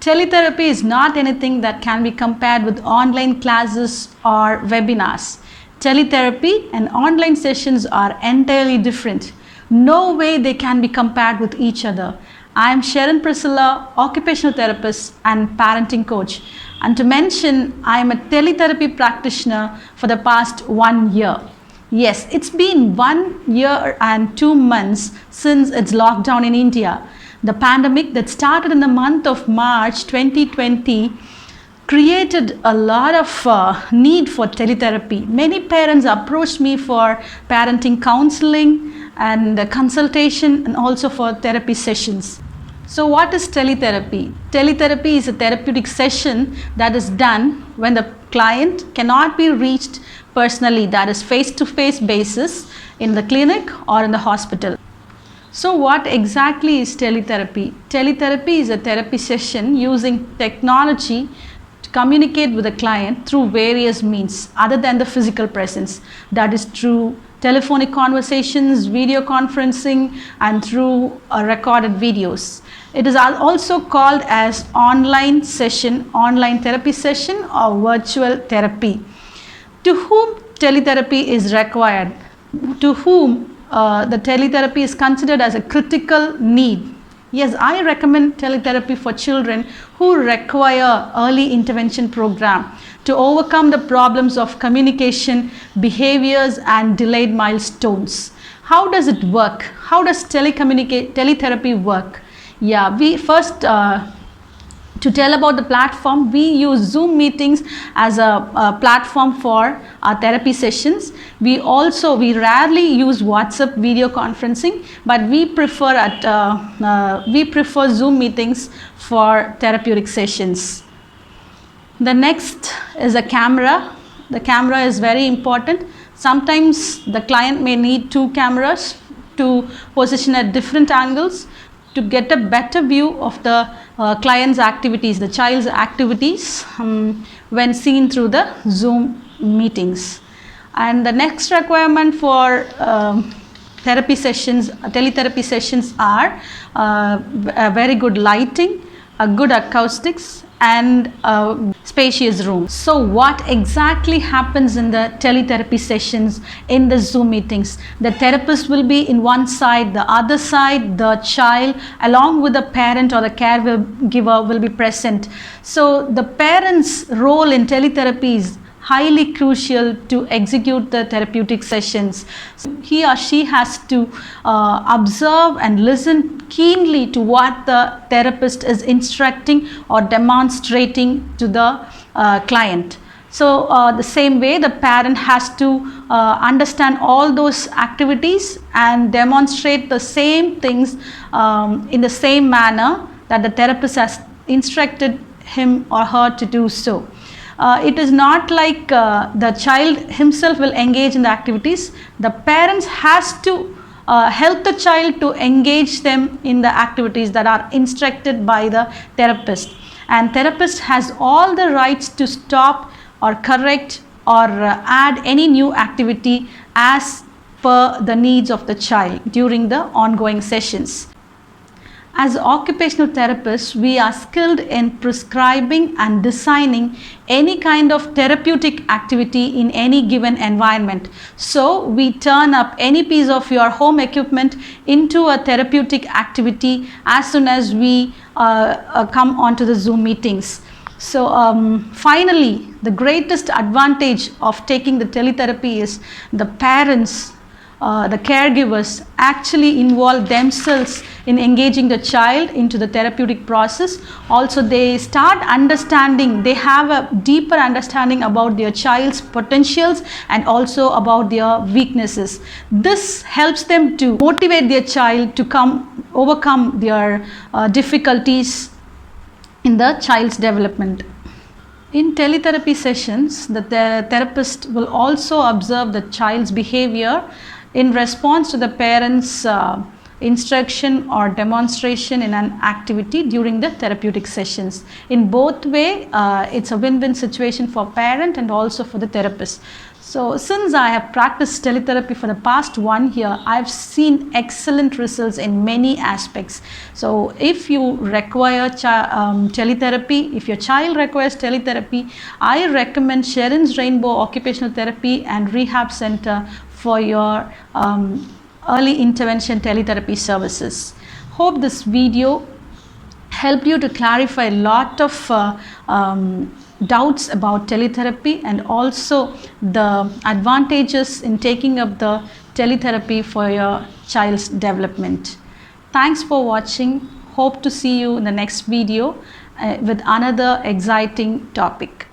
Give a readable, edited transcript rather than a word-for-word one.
Teletherapy is not anything that can be compared with online classes or webinars. Teletherapy and online sessions are entirely different. No way they can be compared with each other. I am Sharon Priscilla, occupational therapist and parenting coach. And to mention, I am a teletherapy practitioner for the past 1 year. Yes, it's been 1 year and 2 months since its lockdown in India. The pandemic that started in the month of March 2020 created a lot of need for teletherapy. Many parents approached me for parenting counseling and consultation and also for therapy sessions. So what is teletherapy? Teletherapy is a therapeutic session that is done when the client cannot be reached personally, that is face-to-face basis in the clinic or in the hospital. So what exactly is teletherapy? Teletherapy is a therapy session using technology to communicate with the client through various means other than the physical presence. That is through telephonic conversations, video conferencing, and through recorded videos. It is also called as online session, online therapy session, or virtual therapy. To whom teletherapy is required? To whom the teletherapy is considered as a critical need? Yes, I recommend teletherapy for children who require early intervention program to overcome the problems of communication, behaviors, and delayed milestones. How does it work? How does teletherapy work? Yeah, we first to tell about the platform, we use Zoom meetings as a platform for our therapy sessions. We rarely use WhatsApp video conferencing, but we prefer Zoom meetings for therapeutic sessions. The next is a camera. The camera is very important. Sometimes the client may need 2 cameras to position at different angles to get a better view of the client's activities, the child's activities when seen through the Zoom meetings. And the next requirement for therapy sessions, teletherapy sessions are a very good lighting, a good acoustics, and a spacious room. So what exactly happens in the teletherapy sessions in the Zoom meetings? The therapist will be in one side, the other side the child along with the parent or the caregiver will be present. So the parent's role in teletherapy is highly crucial to execute the therapeutic sessions. So he or she has to observe and listen keenly to what the therapist is instructing or demonstrating to the client. So the same way the parent has to understand all those activities and demonstrate the same things in the same manner that the therapist has instructed him or her to do so. It is not like the child himself will engage in the activities. The parents has to help the child to engage them in the activities that are instructed by the therapist. And therapist has all the rights to stop or correct or add any new activity as per the needs of the child during the ongoing sessions. As occupational therapists, we are skilled in prescribing and designing any kind of therapeutic activity in any given environment. So we turn up any piece of your home equipment into a therapeutic activity as soon as we come onto the Zoom meetings. So finally, the greatest advantage of taking the teletherapy is the parents, the caregivers actually involve themselves in engaging the child into the therapeutic process. Also, they start understanding, they have a deeper understanding about their child's potentials and also about their weaknesses. This helps them to motivate their child to overcome their difficulties in the child's development. In teletherapy sessions, the therapist will also observe the child's behavior in response to the parent's instruction or demonstration in an activity during the therapeutic sessions. In both way, it's a win-win situation for parent and also for the therapist. So since I have practiced teletherapy for the past 1 year, I've seen excellent results in many aspects. So if you require teletherapy, if your child requires teletherapy, I recommend Sharon's Rainbow Occupational Therapy and Rehab Center for your early intervention teletherapy services. Hope this video helped you to clarify a lot of doubts about teletherapy and also the advantages in taking up the teletherapy for your child's development. Thanks for watching. Hope to see you in the next video with another exciting topic.